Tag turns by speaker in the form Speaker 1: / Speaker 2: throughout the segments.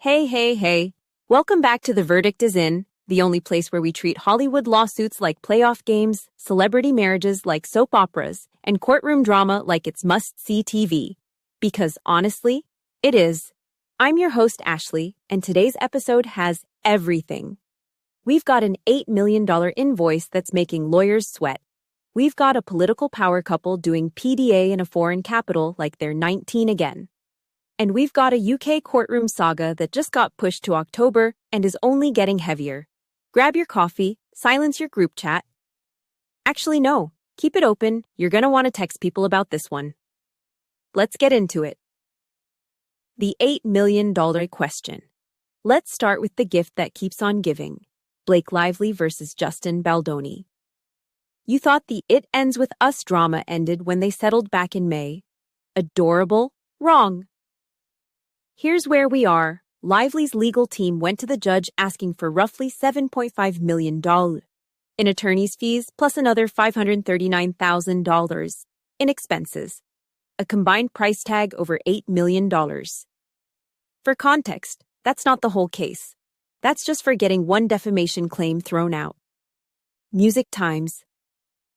Speaker 1: Hey, hey, hey. Welcome back to The Verdict is In, the only place where we treat Hollywood lawsuits like playoff games, celebrity marriages like soap operas, and courtroom drama like it's must-see TV. Because honestly, it is. I'm your host, Ashley, and today's episode has everything. We've got an $8 million invoice that's making lawyers sweat. We've got a political power couple doing PDA in a foreign capital like they're 19 again. And we've got a UK courtroom saga that just got pushed to October and is only getting heavier. Grab your coffee, silence your group chat. Actually, no, keep it open. You're going to want to text people about this one. Let's get into it. The $8 million question. Let's start with the gift that keeps on giving. Blake Lively versus Justin Baldoni. You thought the It Ends With Us drama ended when they settled back in May. Adorable? Wrong. Here's where we are. Lively's legal team went to the judge asking for roughly $7.5 million in attorney's fees plus another $539,000 in expenses, a combined price tag over $8 million. For context, that's not the whole case. That's just for getting one defamation claim thrown out. Music Times.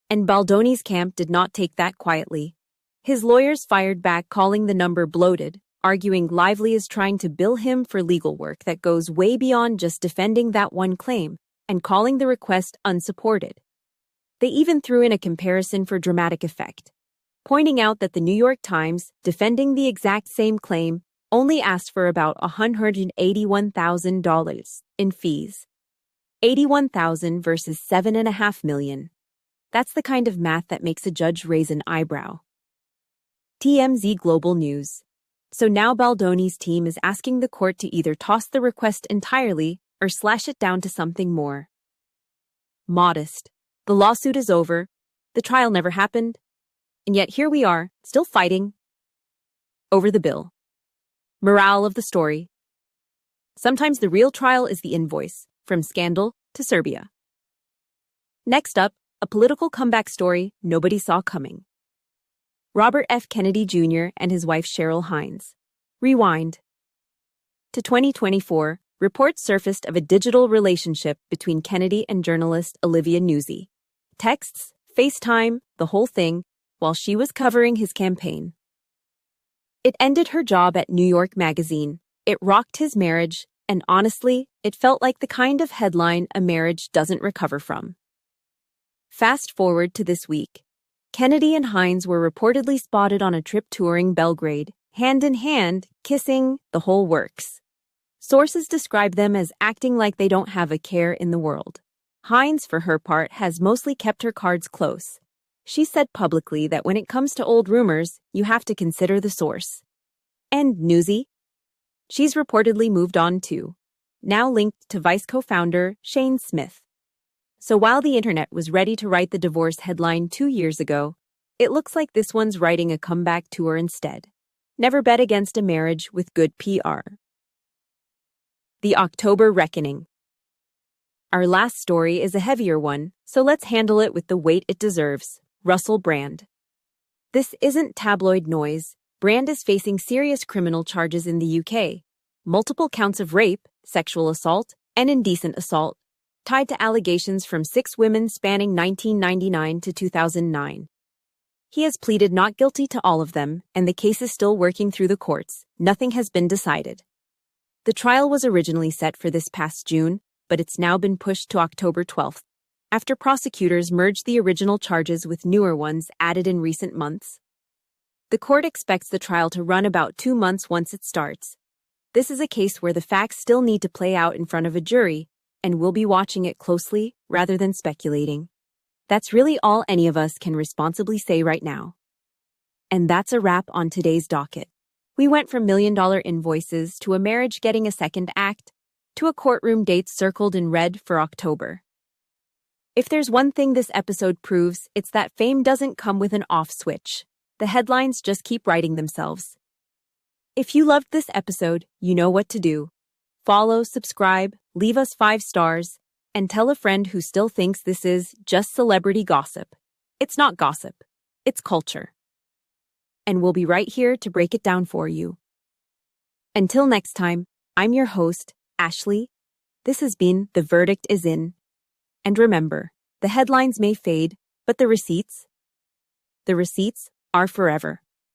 Speaker 1: And Baldoni's camp did not take that quietly. His lawyers fired back, calling the number bloated, arguing Lively is trying to bill him for legal work that goes way beyond just defending that one claim, and calling the request unsupported. They even threw in a comparison for dramatic effect, pointing out that the New York Times, defending the exact same claim, only asked for about $181,000 in fees. $81,000 versus $7.5 million. That's the kind of math that makes a judge raise an eyebrow. TMZ Global News. So now Baldoni's team is asking the court to either toss the request entirely or slash it down to something more modest. The lawsuit is over. The trial never happened. And yet here we are, still fighting over the bill. Morale of the story. Sometimes the real trial is the invoice, from scandal to Serbia. Next up, a political comeback story nobody saw coming. Robert F. Kennedy Jr. and his wife Cheryl Hines. Rewind. To 2024, reports surfaced of a digital relationship between Kennedy and journalist Olivia Nuzzi. Texts, FaceTime, the whole thing, while she was covering his campaign. It ended her job at New York Magazine. It rocked his marriage, and honestly, it felt like the kind of headline a marriage doesn't recover from. Fast forward to this week. Kennedy and Hines were reportedly spotted on a trip touring Belgrade, hand in hand, kissing, the whole works. Sources describe them as acting like they don't have a care in the world. Hines, for her part, has mostly kept her cards close. She said publicly that when it comes to old rumors, you have to consider the source. And Nuzzi? She's reportedly moved on too, now linked to Vice co-founder Shane Smith. So while the internet was ready to write the divorce headline 2 years ago, it looks like this one's writing a comeback tour instead. Never bet against a marriage with good PR. The October Reckoning. Our last story is a heavier one, so let's handle it with the weight it deserves. Russell Brand. This isn't tabloid noise. Brand is facing serious criminal charges in the UK. Multiple counts of rape, sexual assault, and indecent assault, tied to allegations from 6 women spanning 1999 to 2009. He has pleaded not guilty to all of them, and the case is still working through the courts. Nothing has been decided. The trial was originally set for this past June, but it's now been pushed to October 12th, after prosecutors merged the original charges with newer ones added in recent months. The court expects the trial to run about 2 months once it starts. This is a case where the facts still need to play out in front of a jury, and we'll be watching it closely rather than speculating. That's really all any of us can responsibly say right now. And that's a wrap on today's docket. We went from million-dollar invoices to a marriage getting a second act to a courtroom date circled in red for October. If there's one thing this episode proves, it's that fame doesn't come with an off switch. The headlines just keep writing themselves. If you loved this episode, you know what to do. Follow, subscribe, leave us 5 stars, and tell a friend who still thinks this is just celebrity gossip. It's not gossip. It's culture. And we'll be right here to break it down for you. Until next time, I'm your host, Ashley. This has been The Verdict is In. And remember, the headlines may fade, but the receipts are forever.